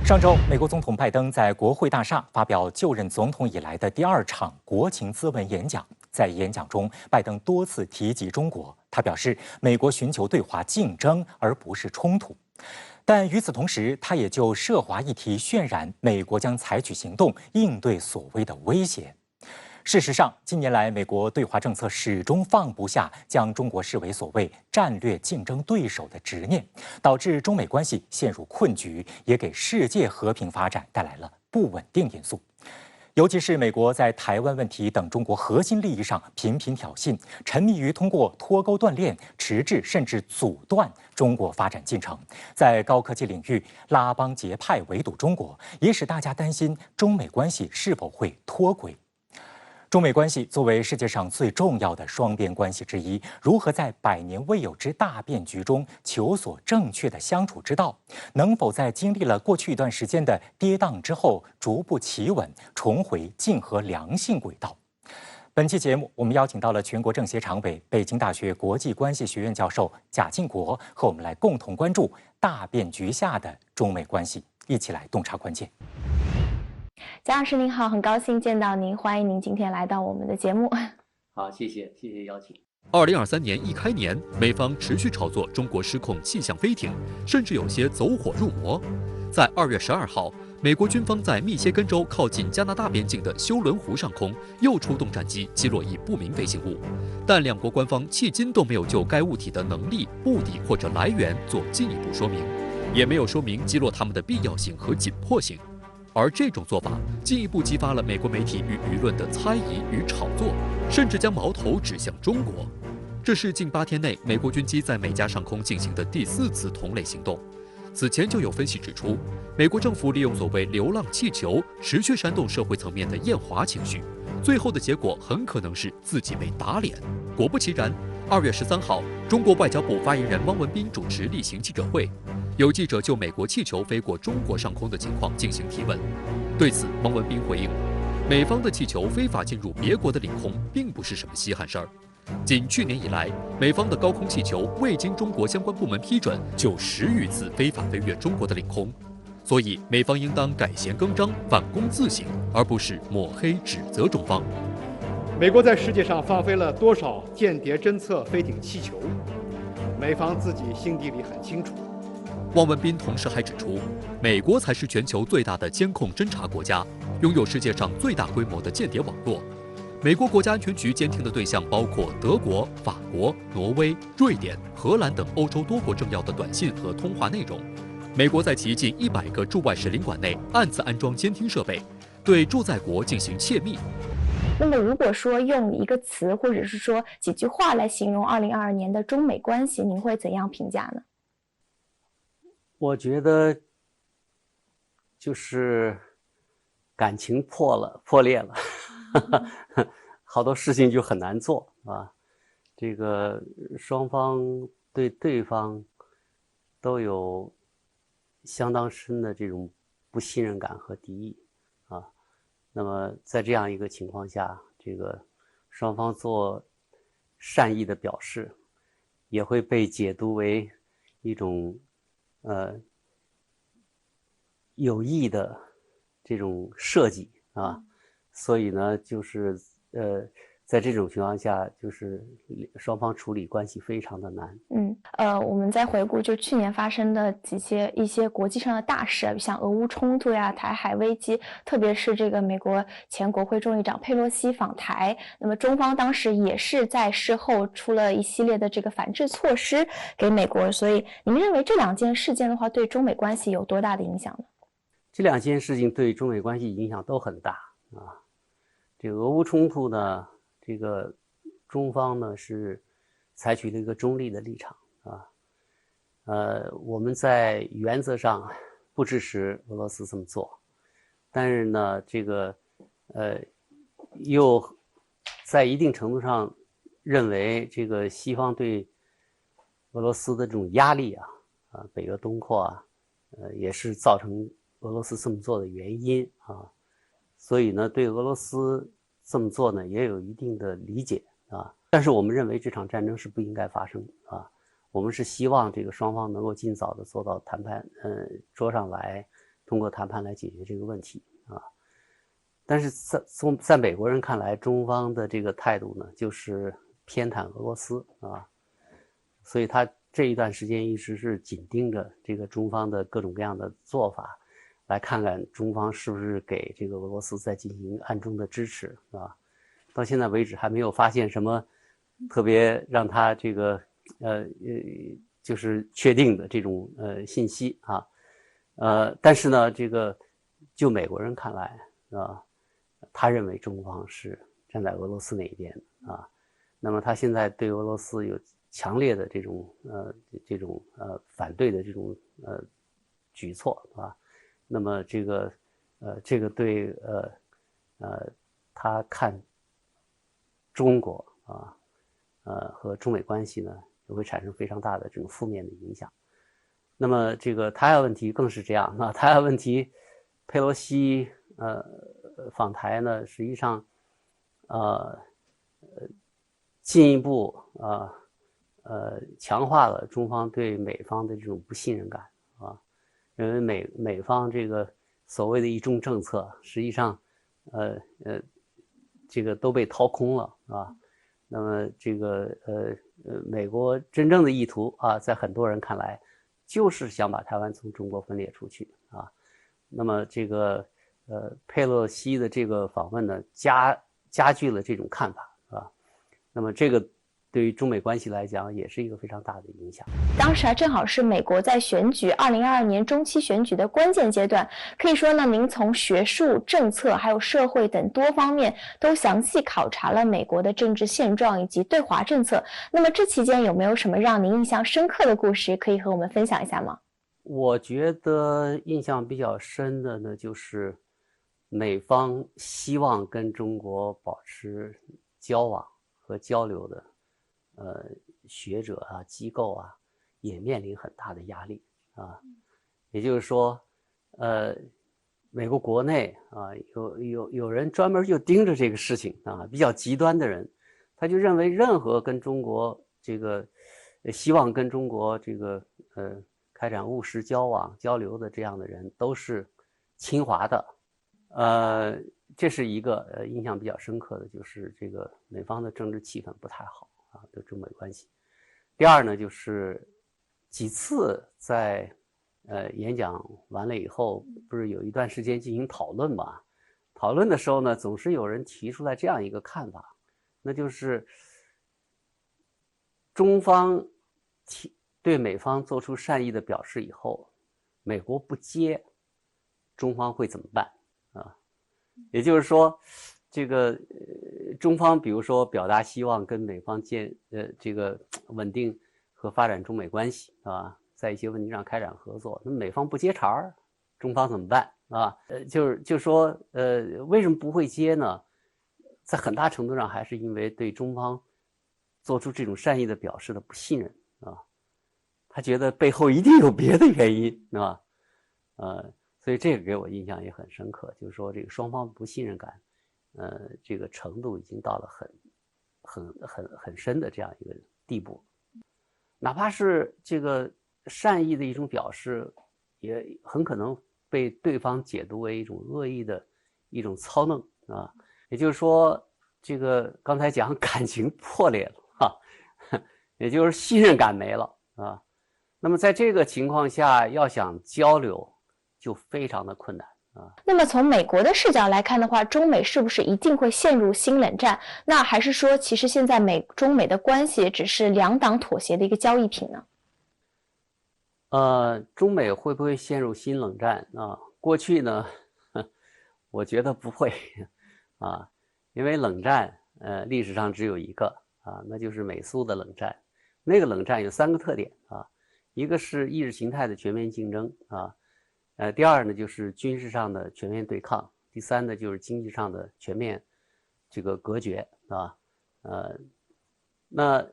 上周，美国总统拜登在国会大厦发表就任总统以来的第2场国情咨文演讲。在演讲中，拜登多次提及中国，他表示，美国寻求对华竞争，而不是冲突。但与此同时，他也就涉华议题渲染美国将采取行动应对所谓的威胁。事实上，近年来美国对华政策始终放不下将中国视为所谓战略竞争对手的执念，导致中美关系陷入困局，也给世界和平发展带来了不稳定因素。尤其是美国在台湾问题等中国核心利益上频频挑衅，沉迷于通过脱钩断链、迟滞甚至阻断中国发展进程，在高科技领域拉帮结派围堵中国，也使大家担心中美关系是否会脱轨。中美关系作为世界上最重要的双边关系之一，如何在百年未有之大变局中求索正确的相处之道？能否在经历了过去一段时间的跌宕之后，逐步企稳，重回竞合良性轨道？本期节目，我们邀请到了全国政协常委、北京大学国际关系学院教授贾进国，和我们来共同关注大变局下的中美关系，一起来洞察关键。贾老师您好，很高兴见到您，欢迎您今天来到我们的节目。好，谢谢邀请。2023年一开年，美方持续炒作中国失控气象飞艇，甚至有些走火入魔。在2月12号，美国军方在密歇根州靠近加拿大边境的休伦湖上空又出动战机击落一不明飞行物，但两国官方迄今都没有就该物体的能力、目的或者来源做进一步说明，也没有说明击落它们的必要性和紧迫性。而这种做法进一步激发了美国媒体与舆论的猜疑与炒作，甚至将矛头指向中国。这是近8天内美国军机在美加上空进行的第4次同类行动。此前就有分析指出，美国政府利用所谓流浪气球持续煽动社会层面的厌华情绪，最后的结果很可能是自己被打脸。果不其然，2月13号，中国外交部发言人汪文斌主持例行记者会，有记者就美国气球飞过中国上空的情况进行提问。对此，汪文斌回应，美方的气球非法进入别国的领空并不是什么稀罕事儿。仅去年以来，美方的高空气球未经中国相关部门批准就10余次非法飞越中国的领空，所以美方应当改弦更张，反躬自省，而不是抹黑指责中方。美国在世界上放飞了多少间谍侦测飞艇气球，美方自己心底里很清楚。汪文斌同时还指出，美国才是全球最大的监控侦察国家，拥有世界上最大规模的间谍网络。美国国家安全局监听的对象包括德国、法国、挪威、瑞典、荷兰等欧洲多国政要的短信和通话内容。美国在其近100个驻外使领馆内暗自安装监听设备，对驻在国进行窃密。那么如果说用一个词或者是说几句话来形容2022年的中美关系，您会怎样评价呢？我觉得就是感情破裂了好多事情就很难做啊。这个双方对对方都有相当深的这种不信任感和敌意啊。那么在这样一个情况下，这个双方做善意的表示，也会被解读为一种有意的这种设计啊。所以呢，就是在这种情况下，就是双方处理关系非常的难。我们再回顾就去年发生的一些国际上的大事，像俄乌冲突呀、台海危机，特别是这个美国前国会众议长佩洛西访台，那么中方当时也是在事后出了一系列的这个反制措施给美国，所以您认为这2件事件的话，对中美关系有多大的影响呢？这2件事情对中美关系影响都很大啊。这个俄乌冲突呢，这个中方呢是采取了一个中立的立场啊。我们在原则上不支持俄罗斯这么做，但是呢，这个又在一定程度上认为这个西方对俄罗斯的这种压力北约东扩也是造成俄罗斯这么做的原因啊。所以呢，对俄罗斯这么做呢也有一定的理解啊。但是我们认为这场战争是不应该发生啊。我们是希望这个双方能够尽早的坐到谈判桌上来，通过谈判来解决这个问题啊。但是在美国人看来，中方的这个态度呢，就是偏袒俄罗斯啊，所以他这一段时间一直是紧盯着这个中方的各种各样的做法，来看看中方是不是给这个俄罗斯在进行暗中的支持啊。到现在为止还没有发现什么特别让他这个就是确定的这种信息啊。但是呢，这个就美国人看来啊，他认为中方是站在俄罗斯那一边啊。那么他现在对俄罗斯有强烈的这种反对的这种举措啊。那么这个对他看中国啊和中美关系呢，也会产生非常大的这种负面的影响。那么这个台海问题更是这样啊。台海问题，佩洛西访台呢，实际上进一步强化了中方对美方的这种不信任感啊，认为美方这个所谓的一中政策，实际上这个都被掏空了啊。那么这个美国真正的意图啊，在很多人看来，就是想把台湾从中国分裂出去啊。那么这个佩洛西的这个访问呢，加剧了这种看法啊。那么这个对于中美关系来讲，也是一个非常大的影响。当时正好是美国在选举2022年中期选举的关键阶段，可以说呢，您从学术、政策还有社会等多方面都详细考察了美国的政治现状以及对华政策。那么这期间有没有什么让您印象深刻的故事可以和我们分享一下吗？我觉得印象比较深的呢，就是美方希望跟中国保持交往和交流的学者啊、机构啊，也面临很大的压力啊。也就是说，美国国内啊，有人专门就盯着这个事情啊，比较极端的人，他就认为任何跟中国这个希望跟中国这个开展务实交往交流的这样的人都是侵华的。这是一个印象比较深刻的，就是这个美方的政治气氛不太好啊，对中美关系。第二呢，就是几次在演讲完了以后，不是有一段时间进行讨论嘛？讨论的时候呢，总是有人提出来这样一个看法，那就是中方对美方做出善意的表示以后，美国不接，中方会怎么办啊？也就是说，这个中方比如说表达希望跟美方这个稳定和发展中美关系啊，在一些问题上开展合作，那美方不接茬儿，中方怎么办啊？就说为什么不会接呢？在很大程度上还是因为对中方做出这种善意的表示的不信任啊，他觉得背后一定有别的原因啊，所以这个给我印象也很深刻，就是说这个双方不信任感，这个程度已经到了很深的这样一个地步，哪怕是这个善意的一种表示，也很可能被对方解读为一种恶意的一种操弄啊。也就是说，这个刚才讲感情破裂了啊，也就是信任感没了啊。那么在这个情况下，要想交流，就非常的困难啊。那么从美国的视角来看的话，中美是不是一定会陷入新冷战？那还是说，其实现在中美的关系只是两党妥协的一个交易品呢？中美会不会陷入新冷战啊？过去呢，我觉得不会啊，因为冷战历史上只有一个啊，那就是美苏的冷战。那个冷战有3个特点啊，一个是意识形态的全面竞争啊。第二呢，就是军事上的全面对抗；第三呢，就是经济上的全面这个隔绝啊。那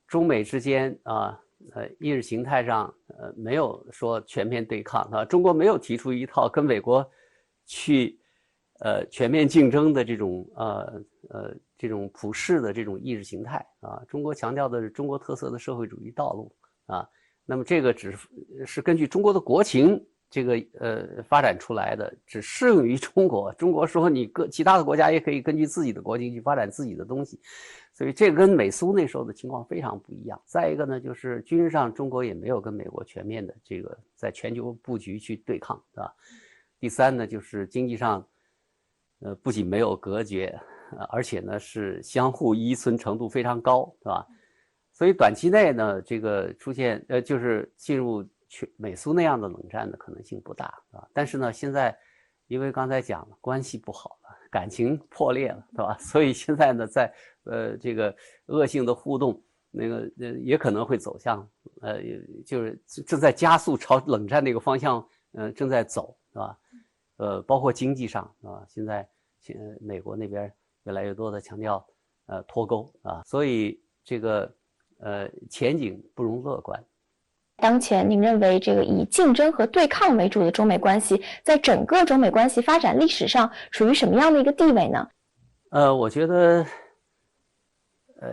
中美之间啊，意识形态上没有说全面对抗啊，中国没有提出一套跟美国去全面竞争的这种普世的这种意识形态啊。中国强调的是中国特色的社会主义道路啊。那么这个只是根据中国的国情这个发展出来的只适用于中国。中国说你其他的国家也可以根据自己的国情去发展自己的东西，所以这个跟美苏那时候的情况非常不一样。再一个呢，就是军事上中国也没有跟美国全面的这个在全球布局去对抗，是吧？第三呢，就是经济上，不仅没有隔绝，而且呢是相互依存程度非常高，是吧？所以短期内呢，这个出现就是进入美苏那样的冷战的可能性不大啊。但是呢，现在因为刚才讲了关系不好了，感情破裂了，对吧？所以现在呢，在这个恶性的互动，那个也可能会走向就是正在加速朝冷战那个方向正在走，是吧？包括经济上啊，现在美国那边越来越多的强调脱钩啊，所以这个前景不容乐观。当前，您认为这个以竞争和对抗为主的中美关系，在整个中美关系发展历史上处于什么样的一个地位呢？我觉得，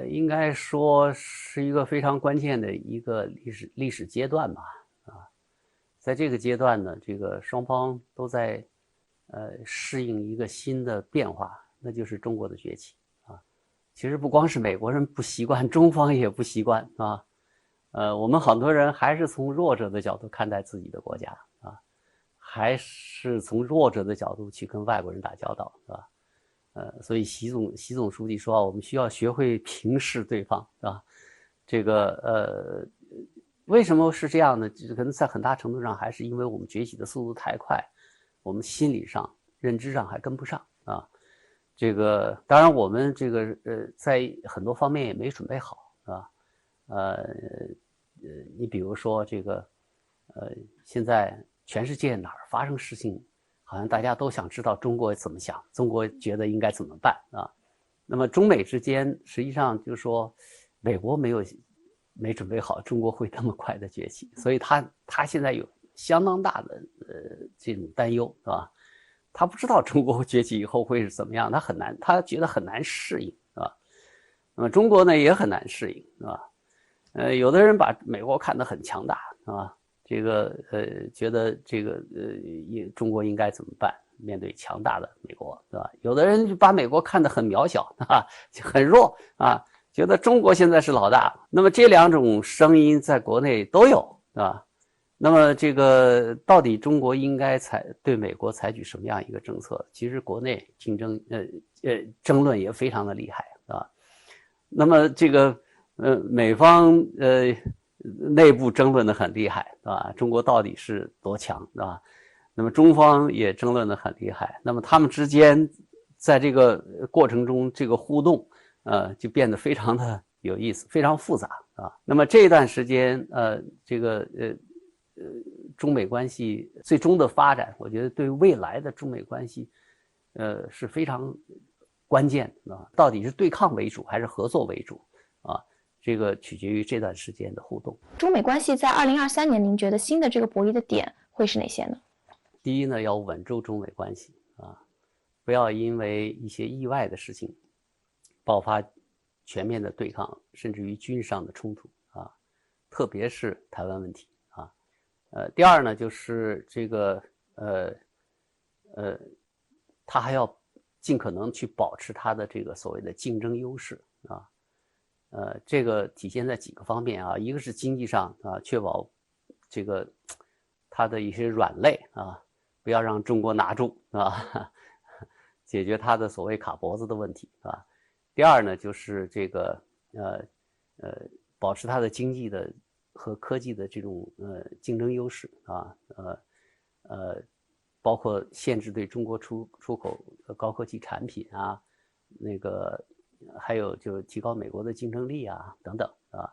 应该说是一个非常关键的一个历史阶段吧。啊，在这个阶段呢，这个双方都在适应一个新的变化，那就是中国的崛起啊。其实不光是美国人不习惯，中方也不习惯啊。我们很多人还是从弱者的角度看待自己的国家啊，还是从弱者的角度去跟外国人打交道，是吧？所以习总书记说，我们需要学会平视对方，是吧？这个为什么是这样呢？可能在很大程度上还是因为我们崛起的速度太快，我们心理上、认知上还跟不上啊。这个当然我们这个在很多方面也没准备好，是吧？你比如说这个，现在全世界哪儿发生事情，好像大家都想知道中国怎么想，中国觉得应该怎么办啊？那么中美之间实际上就是说，美国没准备好中国会那么快的崛起，所以他现在有相当大的这种担忧，是吧？他不知道中国崛起以后会是怎么样，他觉得很难适应，是吧？那么中国呢也很难适应，是吧？有的人把美国看得很强大，啊，这个觉得这个中国应该怎么办？面对强大的美国，对吧？有的人就把美国看得很渺小，啊，很弱啊，觉得中国现在是老大。那么这两种声音在国内都有，对吧？那么这个到底中国应该对美国采取什么样一个政策？其实国内竞争争论也非常的厉害，啊。那么这个美方内部争论的很厉害，是吧？中国到底是多强，是吧？那么中方也争论的很厉害，那么他们之间在这个过程中这个互动就变得非常的有意思，非常复杂啊。那么这一段时间这个中美关系最终的发展，我觉得对未来的中美关系是非常关键啊。到底是对抗为主还是合作为主啊？这个取决于这段时间的互动。中美关系在2023年，您觉得新的这个博弈的点会是哪些呢？第一呢，要稳住中美关系啊，不要因为一些意外的事情爆发全面的对抗，甚至于军事上的冲突啊，特别是台湾问题啊。第二呢，就是这个他还要尽可能去保持他的这个所谓的竞争优势啊。这个体现在几个方面啊，一个是经济上啊，确保这个它的一些软肋啊，不要让中国拿住啊，解决它的所谓卡脖子的问题啊。第二呢，就是这个保持它的经济的和科技的这种竞争优势啊，包括限制对中国出口高科技产品啊，那个还有就是提高美国的竞争力啊等等啊。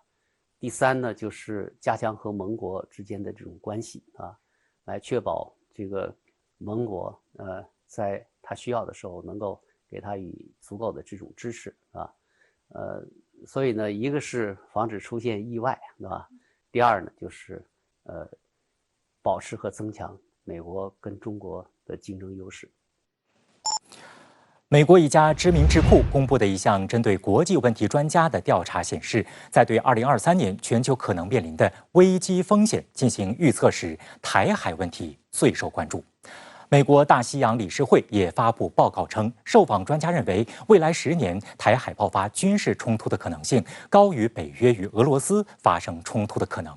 第三呢，就是加强和盟国之间的这种关系啊，来确保这个盟国在他需要的时候能够给他以足够的这种支持啊。所以呢，一个是防止出现意外，对吧？第二呢，就是保持和增强美国跟中国的竞争优势。美国一家知名智库公布的一项针对国际问题专家的调查显示，在对2023年全球可能面临的危机风险进行预测时，台海问题最受关注。美国大西洋理事会也发布报告称，受访专家认为，未来10年台海爆发军事冲突的可能性高于北约与俄罗斯发生冲突的可能。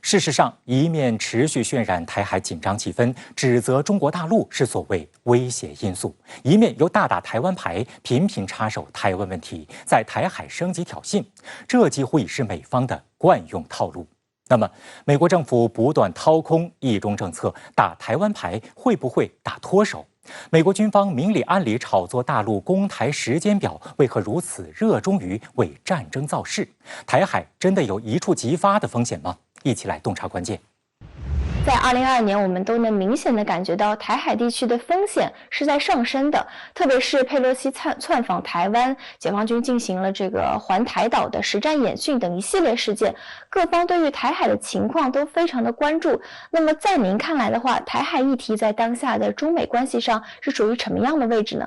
事实上，一面持续渲染台海紧张气氛，指责中国大陆是所谓威胁因素，一面又大打台湾牌，频频插手台湾问题，在台海升级挑衅，这几乎已是美方的惯用套路。那么，美国政府不断掏空一中政策，打台湾牌会不会打脱手？美国军方明里暗里炒作大陆攻台时间表，为何如此热衷于为战争造势？台海真的有一触即发的风险吗？一起来洞察关键。在2022年，我们都能明显的感觉到台海地区的风险是在上升的，特别是佩洛西窜访台湾，解放军进行了这个环台岛的实战演训等一系列事件，各方对于台海的情况都非常的关注。那么在您看来的话，台海议题在当下的中美关系上是处于什么样的位置呢？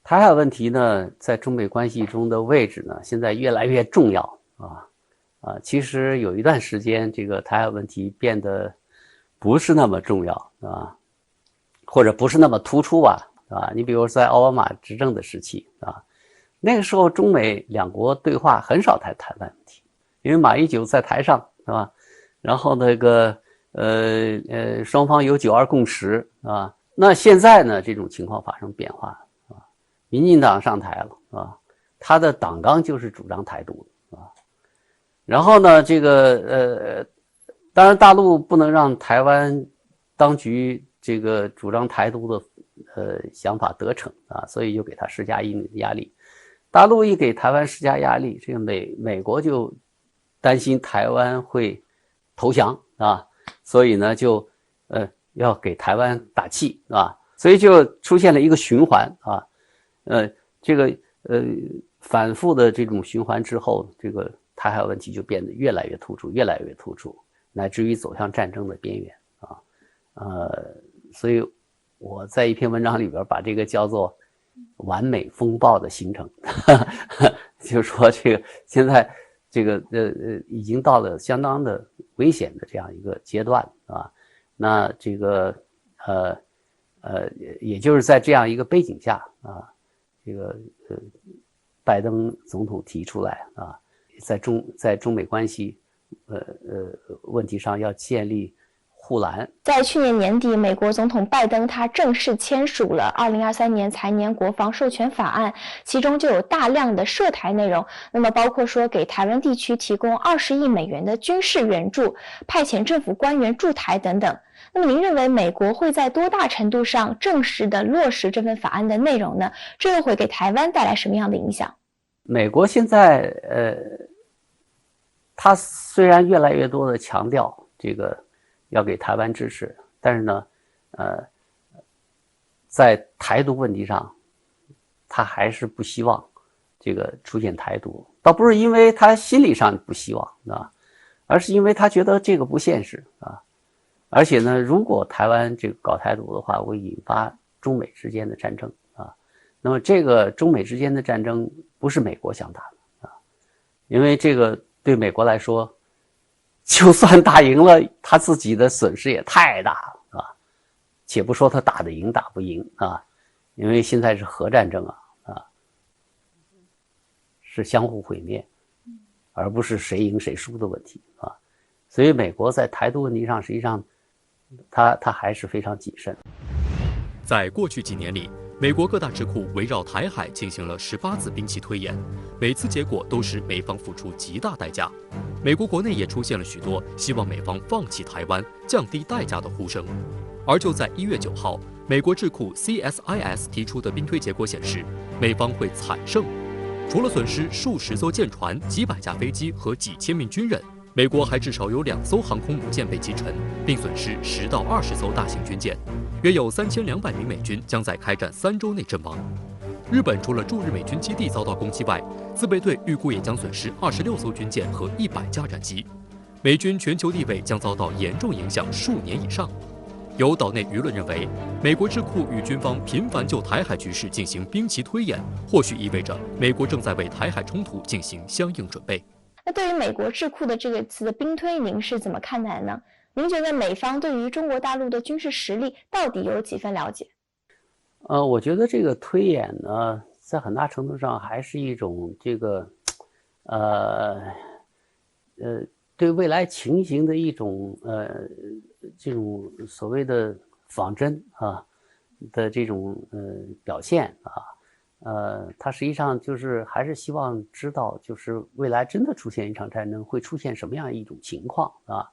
台海问题呢，在中美关系中的位置呢，现在越来越重要其实有一段时间，这个台海问题变得不是那么重要或者不是那么突出你比如在奥巴马执政的时期那个时候中美两国对话很少谈台湾问题，因为马英九在台上然后那个双方有9·2共识那现在呢，这种情况发生变化民进党上台了他的党纲就是主张台独然后呢，这个当然大陆不能让台湾当局这个主张台独的想法得逞所以就给他施加一定的压力。大陆一给台湾施加压力，这个美国就担心台湾会投降所以呢就要给台湾打气所以就出现了一个循环这个反复的这种循环之后，这个台海问题就变得越来越突出，越来越突出，乃至于走向战争的边缘所以我在一篇文章里边把这个叫做完美风暴的形成就是说这个现在这个已经到了相当的危险的这样一个阶段那这个也就是在这样一个背景下这个拜登总统提出来在中美关系问题上要建立护栏。在去年年底，美国总统拜登他正式签署了2023年财年国防授权法案，其中就有大量的涉台内容，那么包括说给台湾地区提供20亿美元的军事援助，派遣政府官员驻台等等。那么您认为美国会在多大程度上正式的落实这份法案的内容呢？这又会给台湾带来什么样的影响？美国现在他虽然越来越多的强调这个要给台湾支持，但是呢在台独问题上他还是不希望这个出现台独，倒不是因为他心理上不希望而是因为他觉得这个不现实而且呢，如果台湾这个搞台独的话，会引发中美之间的战争那么这个中美之间的战争不是美国想打的因为这个对美国来说，就算打赢了，他自己的损失也太大了且不说他打得赢打不赢因为现在是核战争是相互毁灭，而不是谁赢谁输的问题所以美国在台独问题上，实际上他还是非常谨慎。在过去几年里，美国各大智库围绕台海进行了18次兵棋推演，每次结果都是美方付出极大代价。美国国内也出现了许多希望美方放弃台湾、降低代价的呼声。而就在1月9号，美国智库 CSIS 提出的兵推结果显示，美方会惨胜。除了损失数十艘舰船、几百架飞机和几千名军人，美国还至少有2艘航空母舰被击沉，并损失10到20艘大型军舰，约有3200名美军将在开战3周内阵亡。日本除了驻日美军基地遭到攻击外，自卫队预估也将损失26艘军舰和100架战机，美军全球地位将遭到严重影响数年以上。有岛内舆论认为，美国智库与军方频繁就台海局势进行兵棋推演，或许意味着美国正在为台海冲突进行相应准备。那对于美国智库的这个词的兵推，您是怎么看待呢？您觉得美方对于中国大陆的军事实力到底有几分了解？我觉得这个推演呢，在很大程度上还是一种这个，对未来情形的一种这种所谓的仿真啊的这种表现啊，它实际上就是还是希望知道，就是未来真的出现一场战争会出现什么样一种情况啊，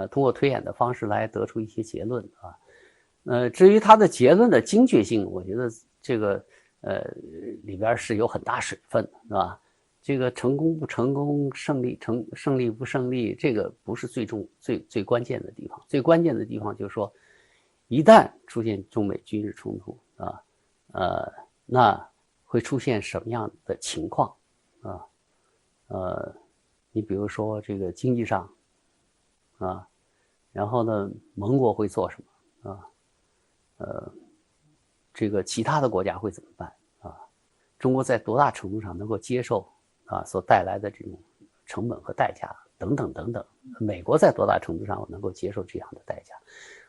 通过推演的方式来得出一些结论啊。至于它的结论的精确性，我觉得这个里边是有很大水分的，是吧？这个成功不成功，胜利不胜利，这个不是最关键的地方。最关键的地方就是说，一旦出现中美军事冲突啊，那会出现什么样的情况啊？你比如说这个经济上啊，然后呢，盟国会做什么啊？这个其他的国家会怎么办啊？中国在多大程度上能够接受所带来的这种成本和代价等等等等，美国在多大程度上能够接受这样的代价？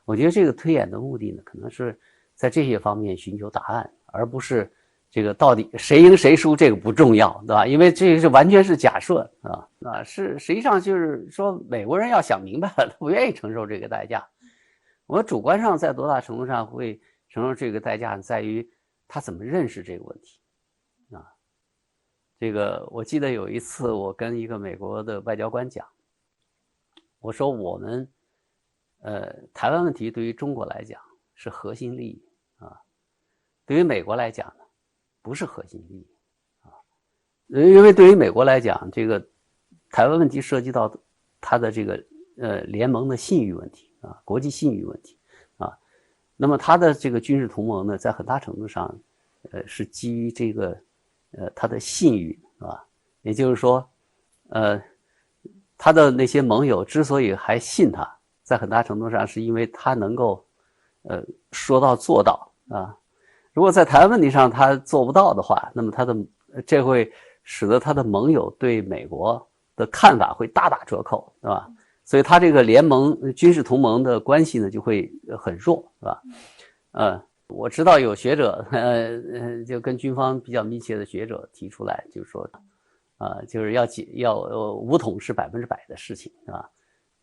我觉得这个推演的目的呢，可能是在这些方面寻求答案，而不是这个到底谁赢谁输这个不重要，对吧？因为这个是完全是假设是实际上就是说美国人要想明白了，他不愿意承受这个代价。我主观上在多大程度上会承受这个代价，在于他怎么认识这个问题啊。这个我记得有一次我跟一个美国的外交官讲，我说我们台湾问题对于中国来讲是核心利益啊，对于美国来讲呢不是核心利益啊，因为对于美国来讲，这个台湾问题涉及到它的这个联盟的信誉问题啊，国际信誉问题啊，那么它的这个军事同盟呢，在很大程度上是基于这个他的信誉啊，也就是说，他的那些盟友之所以还信他，在很大程度上是因为他能够说到做到啊。如果在台湾问题上他做不到的话，那么这会使得他的盟友对美国的看法会大打折扣，是吧？所以他这个联盟军事同盟的关系呢就会很弱，是吧？我知道有学者，就跟军方比较密切的学者提出来，就是说，就是要武统是100%的事情，是吧？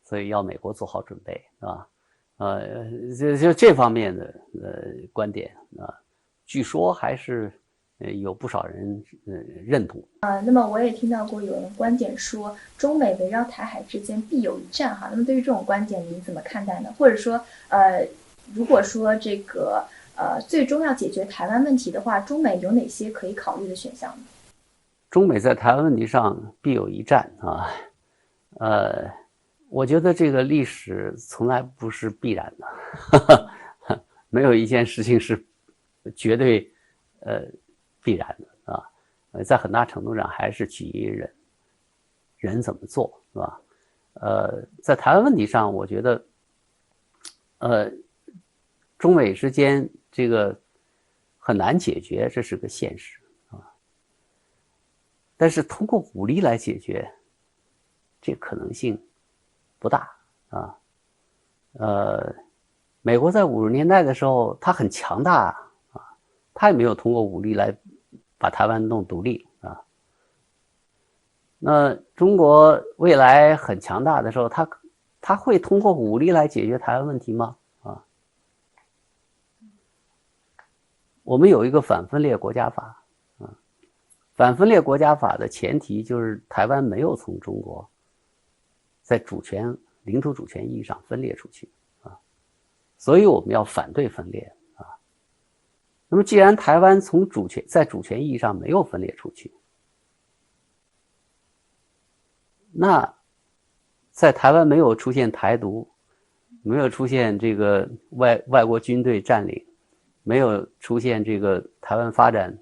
所以要美国做好准备，是吧？就这方面的观点啊，据说还是有不少人认同。那么我也听到过有人观点说，中美围绕台海之间必有一战哈。那么对于这种观点，您怎么看待呢？或者说，如果说这个最终要解决台湾问题的话，中美有哪些可以考虑的选项呢？中美在台湾问题上必有一战啊，我觉得这个历史从来不是必然的，没有一件事情是绝对必然的啊，在很大程度上还是取决于人怎么做，是吧？在台湾问题上，我觉得中美之间这个很难解决，这是个现实啊。但是通过武力来解决，这可能性不大啊。美国在50年代的时候，它很强大啊，它也没有通过武力来把台湾弄独立啊。那中国未来很强大的时候，它会通过武力来解决台湾问题吗？我们有一个反分裂国家法啊，反分裂国家法的前提就是台湾没有从中国在领土主权意义上分裂出去啊，所以我们要反对分裂啊。那么既然台湾在主权意义上没有分裂出去，那在台湾没有出现台独，没有出现这个外国军队占领，没有出现这个台湾发展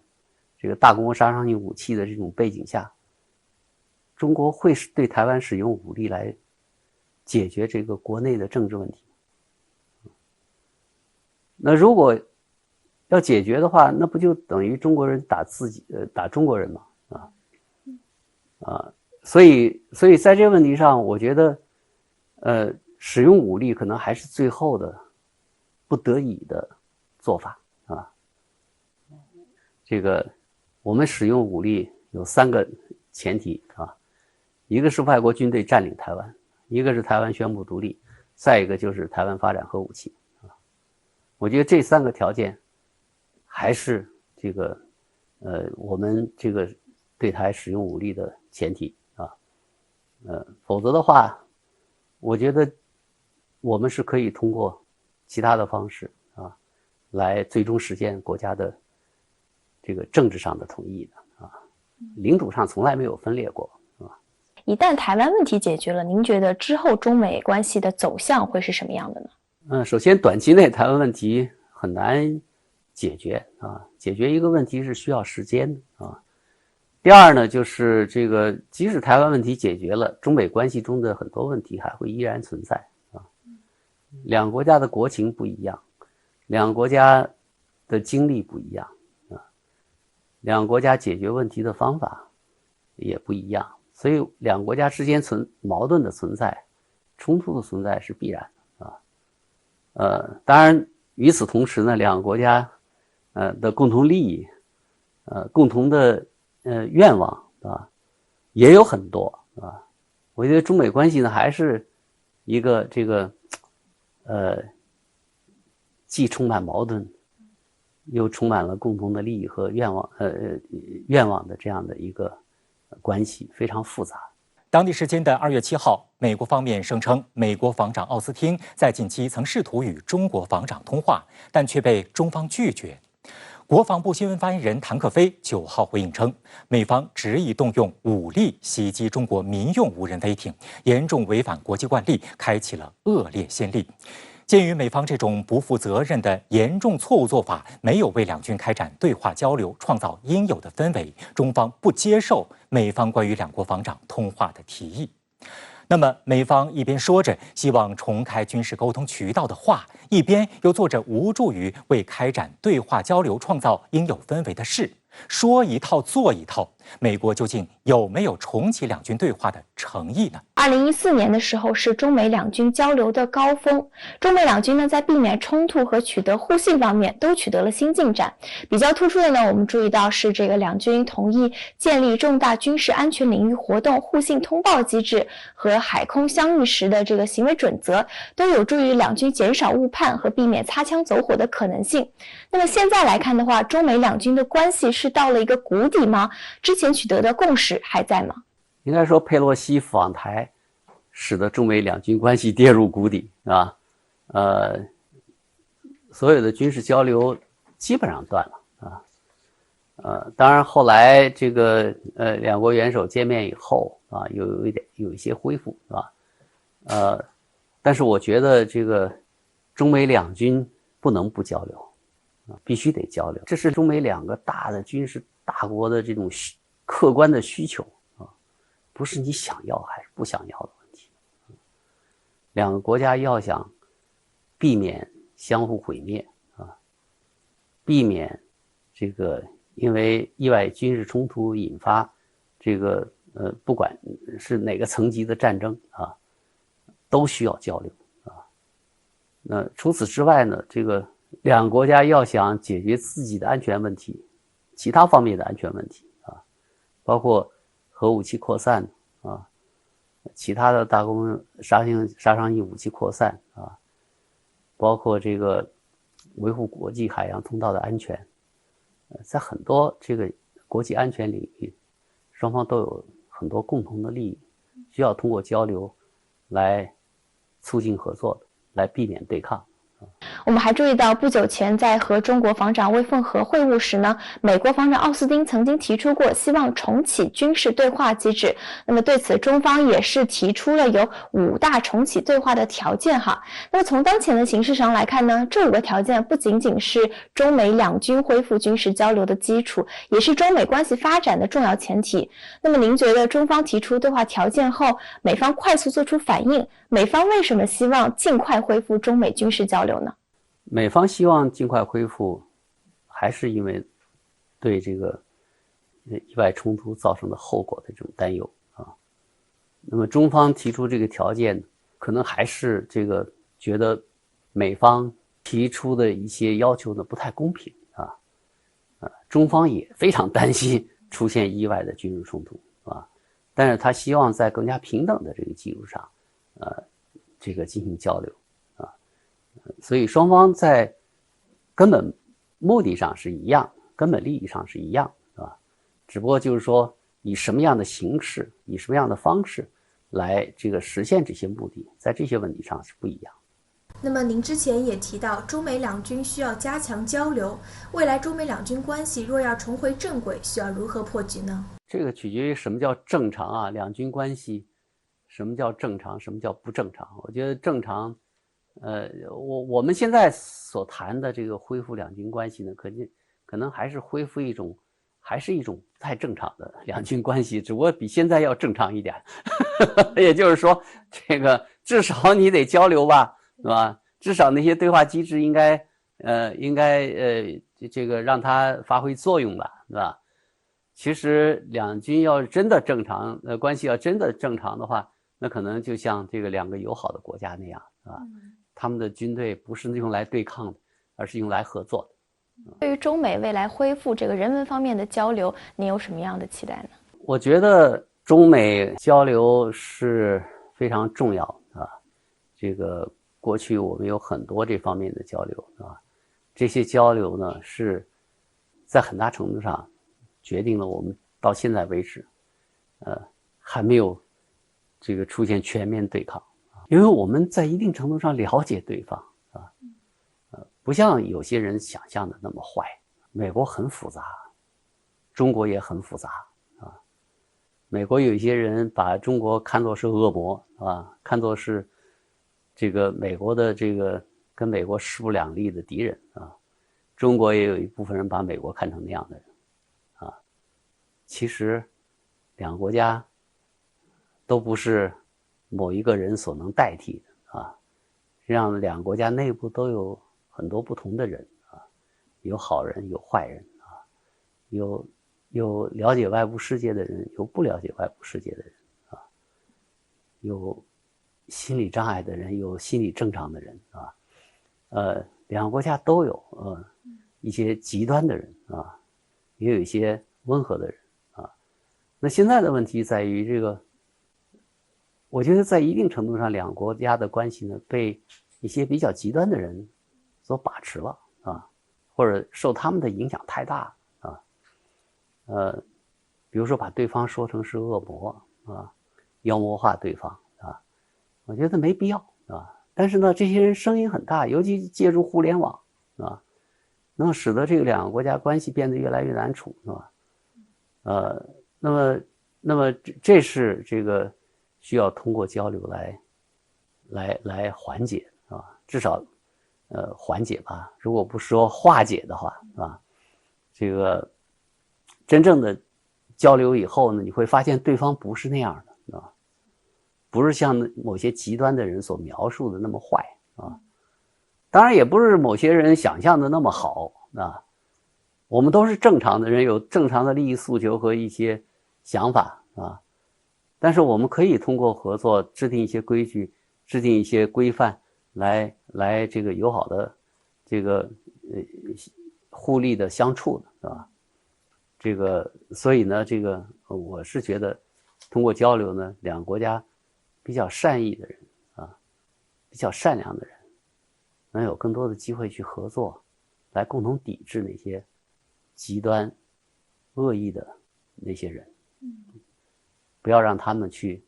这个大规模杀伤性武器的这种背景下，中国会对台湾使用武力来解决这个国内的政治问题？那如果要解决的话，那不就等于中国人打中国人嘛？所以在这个问题上，我觉得，使用武力可能还是最后的不得已的做法啊。这个我们使用武力有3个前提啊，一个是外国军队占领台湾，一个是台湾宣布独立，再一个就是台湾发展核武器啊。我觉得这3个条件还是这个我们这个对台使用武力的前提啊。否则的话，我觉得我们是可以通过其他的方式啊，来最终实现国家的这个政治上的统一的啊，领土上从来没有分裂过啊。一旦台湾问题解决了，您觉得之后中美关系的走向会是什么样的呢？首先短期内台湾问题很难解决啊，解决一个问题是需要时间的啊。第二呢，就是这个即使台湾问题解决了，中美关系中的很多问题还会依然存在啊。两个国家的国情不一样，两个国家的经历不一样啊，两个国家解决问题的方法也不一样，所以两个国家之间矛盾的存在、冲突的存在是必然的啊。当然与此同时呢，两个国家的共同利益，共同的愿望啊，也有很多啊。我觉得中美关系呢，还是一个这个既充满矛盾，又充满了共同的利益和愿望的这样的一个关系，非常复杂。当地时间的2月7号，美国方面声称，美国防长奥斯汀在近期曾试图与中国防长通话，但却被中方拒绝。国防部新闻发言人谭克飞9号回应称，美方执意动用武力袭击中国民用无人飞艇，严重违反国际惯例，开启了恶劣先例。鉴于美方这种不负责任的严重错误做法没有为两军开展对话交流创造应有的氛围，中方不接受美方关于两国防长通话的提议。那么，美方一边说着希望重开军事沟通渠道的话，一边又做着无助于为开展对话交流创造应有氛围的事，说一套做一套，美国究竟有没有重启两军对话的诚意呢？2014年的时候是中美两军交流的高峰，中美两军呢在避免冲突和取得互信方面都取得了新进展。比较突出的呢，我们注意到是这个两军同意建立重大军事安全领域活动互信通报机制和海空相遇时的这个行为准则，都有助于两军减少误判和避免擦枪走火的可能性。那么现在来看的话，中美两军的关系是到了一个谷底吗？之前取得的共识还在吗？应该说，佩洛西访台使得中美两军关系跌入谷底啊，所有的军事交流基本上断了啊，当然后来这个两国元首见面以后啊，有一些恢复是吧？但是我觉得这个中美两军不能不交流啊，必须得交流，这是中美两个大的军事大国的这种客观的需求。不是你想要还是不想要的问题。两个国家要想避免相互毁灭啊，避免这个因为意外军事冲突引发这个不管是哪个层级的战争啊，都需要交流啊。那除此之外呢，这个两个国家要想解决自己的安全问题，其他方面的安全问题啊，包括核武器扩散啊，其他的大规模杀伤性武器扩散啊，包括这个维护国际海洋通道的安全，在很多这个国际安全领域，双方都有很多共同的利益，需要通过交流来促进合作的，来避免对抗。我们还注意到，不久前在和中国防长魏凤和会晤时呢，美国防长奥斯汀曾经提出过希望重启军事对话机制。那么对此，中方也是提出了有5大重启对话的条件哈。那么从当前的形势上来看呢，这5个条件不仅仅是中美两军恢复军事交流的基础，也是中美关系发展的重要前提。那么您觉得中方提出对话条件后，美方快速做出反应，美方为什么希望尽快恢复中美军事交流呢？美方希望尽快恢复，还是因为对这个意外冲突造成的后果的这种担忧啊。那么中方提出这个条件，可能还是这个觉得美方提出的一些要求呢不太公平啊。中方也非常担心出现意外的军事冲突啊，但是他希望在更加平等的这个基础上，这个进行交流啊。所以双方在根本目的上是一样，根本利益上是一样，只不过就是说以什么样的形式，以什么样的方式来这个实现这些目的，在这些问题上是不一样。那么您之前也提到，中美两军需要加强交流，未来中美两军关系若要重回正轨，需要如何破局呢？这个取决于什么叫正常啊，两军关系什么叫正常，什么叫不正常。我觉得正常，我们现在所谈的这个恢复两军关系呢，可能还是恢复一种不太正常的两军关系，只不过比现在要正常一点。也就是说，这个至少你得交流吧，是吧？至少那些对话机制应该这个让它发挥作用吧，是吧？其实两军要真的正常，关系要真的正常的话，那可能就像这个两个友好的国家那样，是吧？他们的军队不是用来对抗的，而是用来合作的。对于中美未来恢复这个人文方面的交流，您有什么样的期待呢？我觉得中美交流是非常重要啊。这个过去我们有很多这方面的交流啊，这些交流呢是在很大程度上决定了我们到现在为止，还没有这个出现全面对抗，因为我们在一定程度上了解对方啊。不像有些人想象的那么坏，美国很复杂，中国也很复杂啊。美国有一些人把中国看作是恶魔啊，看作是这个美国的这个跟美国势不两立的敌人啊。中国也有一部分人把美国看成那样的人啊。其实两个国家都不是某一个人所能代替的啊。实际上两个国家内部都有很多不同的人啊，有好人，有坏人啊，有了解外部世界的人，有不了解外部世界的人啊，有心理障碍的人，有心理正常的人啊，两个国家都有一些极端的人啊，也有一些温和的人啊。那现在的问题在于这个，我觉得在一定程度上，两个国家的关系呢，被一些比较极端的人所把持了啊，或者受他们的影响太大啊，比如说把对方说成是恶魔啊，妖魔化对方啊，我觉得没必要啊。但是呢，这些人声音很大，尤其借助互联网啊，能使得这个两个国家关系变得越来越难处，是吧？那么这是这个需要通过交流来缓解啊，至少缓解吧。如果不说化解的话啊，这个真正的交流以后呢，你会发现对方不是那样的啊，不是像某些极端的人所描述的那么坏啊，当然也不是某些人想象的那么好啊。我们都是正常的人，有正常的利益诉求和一些想法啊，但是我们可以通过合作制定一些规矩，制定一些规范，来这个友好的这个互利的相处的，是吧？这个所以呢，这个我是觉得通过交流呢，两个国家比较善意的人啊，比较善良的人，能有更多的机会去合作，来共同抵制那些极端恶意的那些人，不要让他们去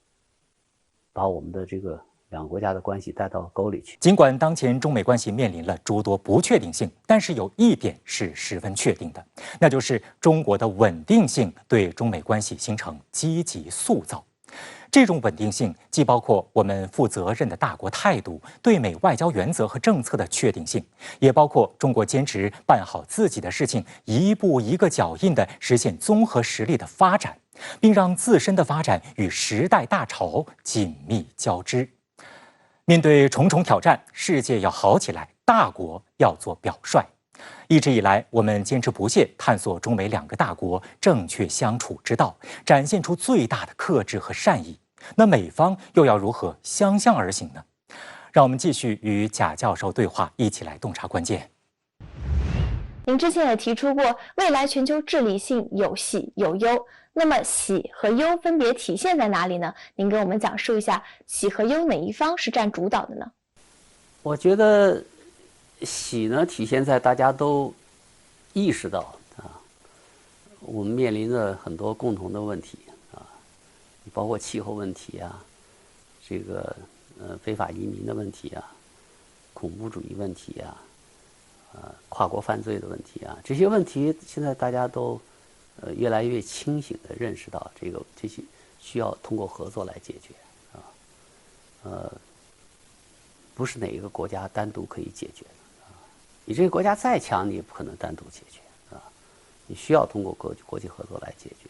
把我们的这个两个国家的关系带到沟里去。尽管当前中美关系面临了诸多不确定性，但是有一点是十分确定的，那就是中国的稳定性对中美关系形成积极塑造。这种稳定性既包括我们负责任的大国态度、对美外交原则和政策的确定性，也包括中国坚持办好自己的事情，一步一个脚印地实现综合实力的发展，并让自身的发展与时代大潮紧密交织。面对重重挑战，世界要好起来，大国要做表率。一直以来，我们坚持不懈探索中美两个大国正确相处之道，展现出最大的克制和善意。那美方又要如何相向而行呢？让我们继续与贾教授对话，一起来洞察关键。您之前也提出过，未来全球治理性有喜有忧，那么喜和忧分别体现在哪里呢？您给我们讲述一下，喜和忧哪一方是占主导的呢？我觉得喜呢体现在大家都意识到我们面临着很多共同的问题包括气候问题这个非法移民的问题恐怖主义问题跨国犯罪的问题这些问题现在大家都越来越清醒地认识到这些需要通过合作来解决不是哪一个国家单独可以解决的你这个国家再强，你也不可能单独解决你需要通过国际合作来解决。